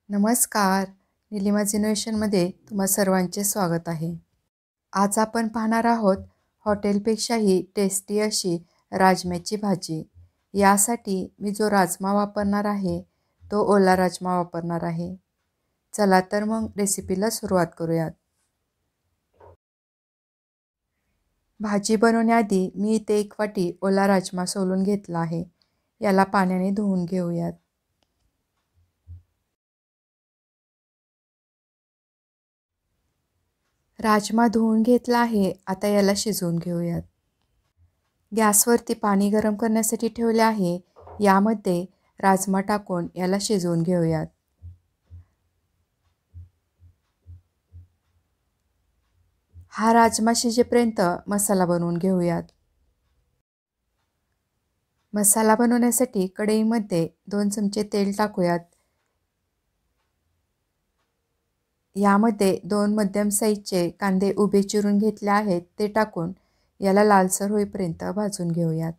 नमस्कार. निलिमा जिनोव्हेशनमध्ये तुम्हा सर्वांचे स्वागत आहे. आज आपण पाहणार आहोत हॉटेलपेक्षाही टेस्टी अशी राजम्याची भाजी. यासाठी मी जो राजमा वापरणार आहे तो ओला राजमा वापरणार आहे. चला तर मग रेसिपीला सुरुवात करूयात. भाजी बनवण्याआधी मी इथे 1 वाटी ओला राजमा सोलून घेतला आहे. याला पाण्याने धुवून घेऊयात. राजमा धुवून घेतला आहे. आता याला शिजवून घेऊयात. गॅसवरती पाणी गरम करण्यासाठी ठेवले आहे. यामध्ये राजमा टाकून याला शिजवून घेऊयात. हा राजमा शिजेपर्यंत मसाला बनवून घेऊयात. मसाला बनवण्यासाठी कढईमध्ये 2 चमचे तेल टाकूयात. यामध्ये 2 मध्यम साईजचे कांदे उभे चिरून घेतले आहेत ते टाकून याला लालसर होईपर्यंत भाजून घेऊयात.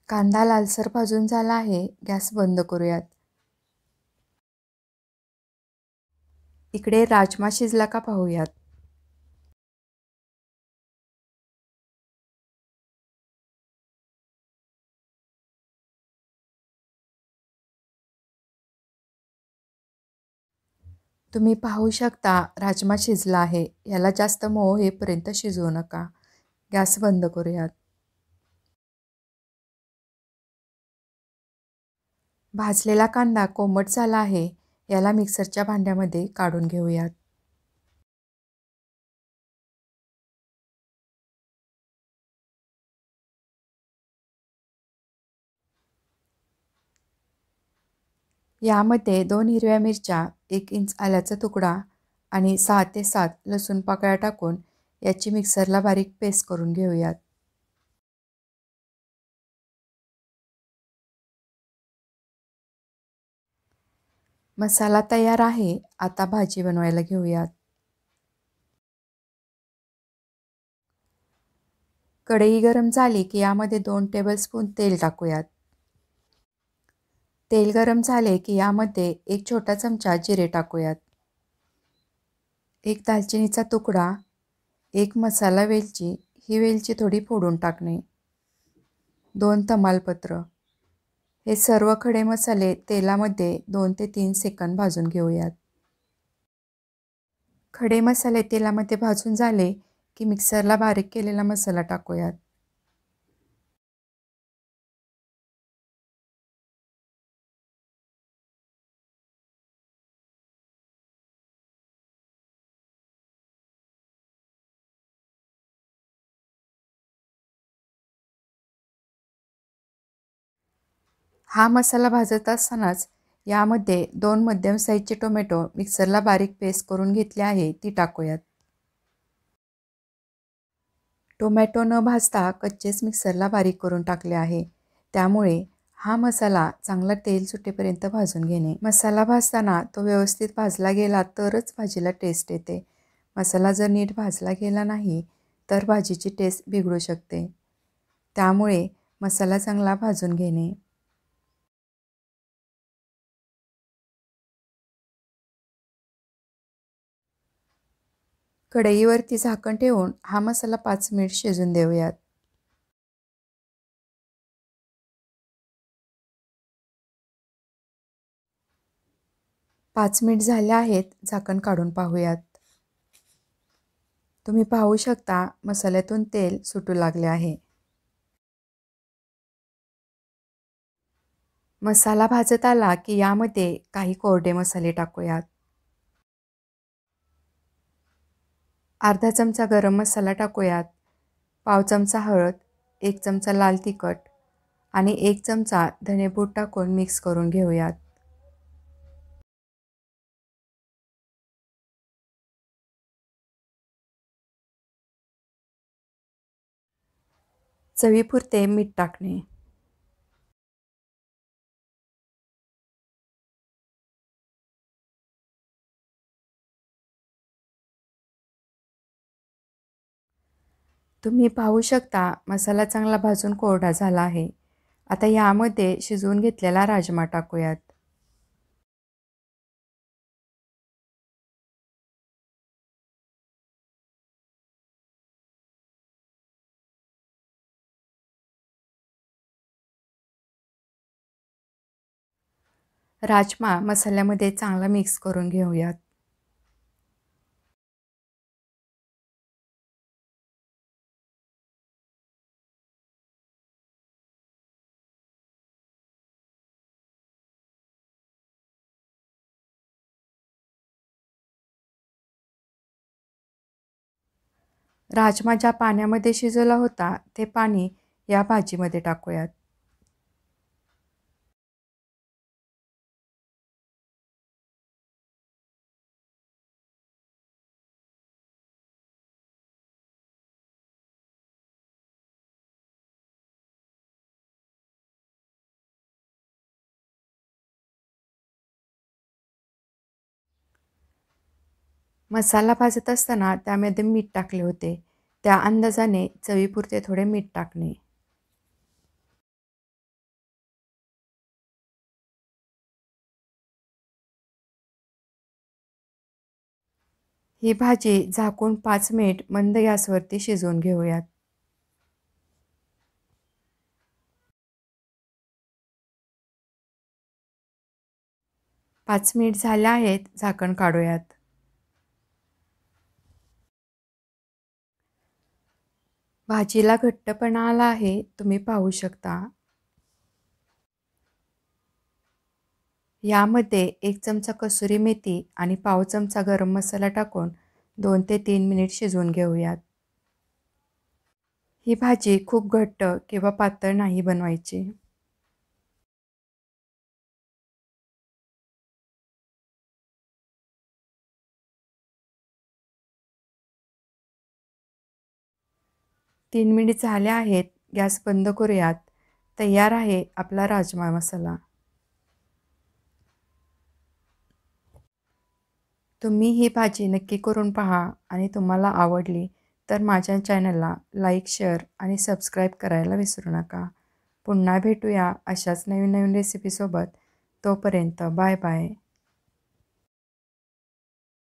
कांदा लालसर भाजून झाला आहे. गॅस बंद करूयात. इकडे राजमा शिजला का पाहूयात. तुम्ही पाहू शकता राजमा शिजला आहे. याला जास्त मऊ होईपर्यंत शिजवू नका. गॅस बंद करूयात. भाजलेला कांदा कोमट झाला आहे. याला मिक्सरच्या भांड्यामध्ये काढून घेऊयात. यामध्ये 2 हिरव्या मिरच्या, 1 इंच आल्याचा तुकडा आणि 6 ते 7 लसूण पाकळ्या टाकून याची मिक्सरला बारीक पेस्ट करून घेऊयात. मसाला तयार आहे. आता भाजी बनवायला घेऊयात. कढई गरम झाली की यामध्ये 2 टेबलस्पून तेल टाकूयात. तेल गरम झाले की यामध्ये 1 छोटा चमचा जिरे टाकूयात. 1 दालचिनीचा तुकडा, 1 मसाला वेलची, ही वेलची थोडी फोडून टाकणे, 2 तमालपत्र. हे सर्व खडे मसाले तेलामध्ये 2 ते 3 सेकंद भाजून घेऊयात. खडे मसाले तेलामध्ये भाजून झाले की मिक्सरला बारीक केलेला मसाला टाकूयात. हा मसाला भाजत असतानाच यामध्ये 2 मध्यम साईजचे टोमॅटो मिक्सरला बारीक पेस्ट करून घेतले आहे ती टाकूयात. टोमॅटो न भाजता कच्चेच मिक्सरला बारीक करून टाकले आहे. त्यामुळे हा मसाला चांगला तेल सुटेपर्यंत भाजून घेणे. मसाला भाजताना तो व्यवस्थित भाजला गेला तरच भाजीला टेस्ट येते. मसाला जर नीट भाजला गेला नाही तर भाजीची टेस्ट बिघडू शकते. त्यामुळे मसाला चांगला भाजून घेणे. कढईवरती झाकण ठेवून हा मसाला 5 मिनिट शिजून देऊयात. 5 मिनिट झाले आहेत. झाकण काढून पाहूयात. तुम्ही पाहू शकता मसाल्यातून तेल सुटू लागले आहे. मसाला भाजत आला की यामध्ये काही कोरडे मसाले टाकूयात. अर्धा चमचा गरम मसाला टाकूयात. पाव चमचा हळद, 1 चमचा लाल तिखट आणि 1 चमचा धनेपूड टाकून मिक्स करून घेऊयात. चवीपुरते मीठ टाकणे. तुम्ही पाहू शकता मसाला चांगला भाजून कोरडा झाला आहे. आता यामध्ये शिजवून घेतलेला राजमा टाकूयात. राजमा मसाल्यामध्ये चांगला मिक्स करून घेऊयात. राजमा ज्या पाण्यामध्ये शिजवला होता ते पाणी या भाजीमध्ये टाकूयात. मसाला भाजत असताना त्यामध्ये मीठ टाकले होते. त्या अंदाजाने चवीपुरते थोडे मीठ टाकणे. ही भाजी झाकून 5 मिनिट मंद गॅसवरती शिजवून घेऊयात. 5 मिनिट झाले आहेत, झाकण काढूयात. भाजीला घट्टपणा आला आहे, तुम्ही पाहू शकता. यामध्ये 1 चमचा कसुरी मेथी आणि पाव चमचा गरम मसाला टाकून 2 ते 3 मिनिट शिजवून घेऊयात. ही भाजी खूप घट्ट किंवा पातळ नाही बनवायची. तीन मिनिट झाले आहेत. गॅस बंद करूयात. तयार आहे आपला राजमा मसाला. तुम्ही ही भाजी नक्की करून पहा आणि तुम्हाला आवडली तर माझ्या चॅनलला लाईक, शेअर आणि सबस्क्राईब करायला विसरू नका. पुन्हा भेटूया अशाच नवीन नवीन रेसिपीसोबत. तोपर्यंत बाय बाय.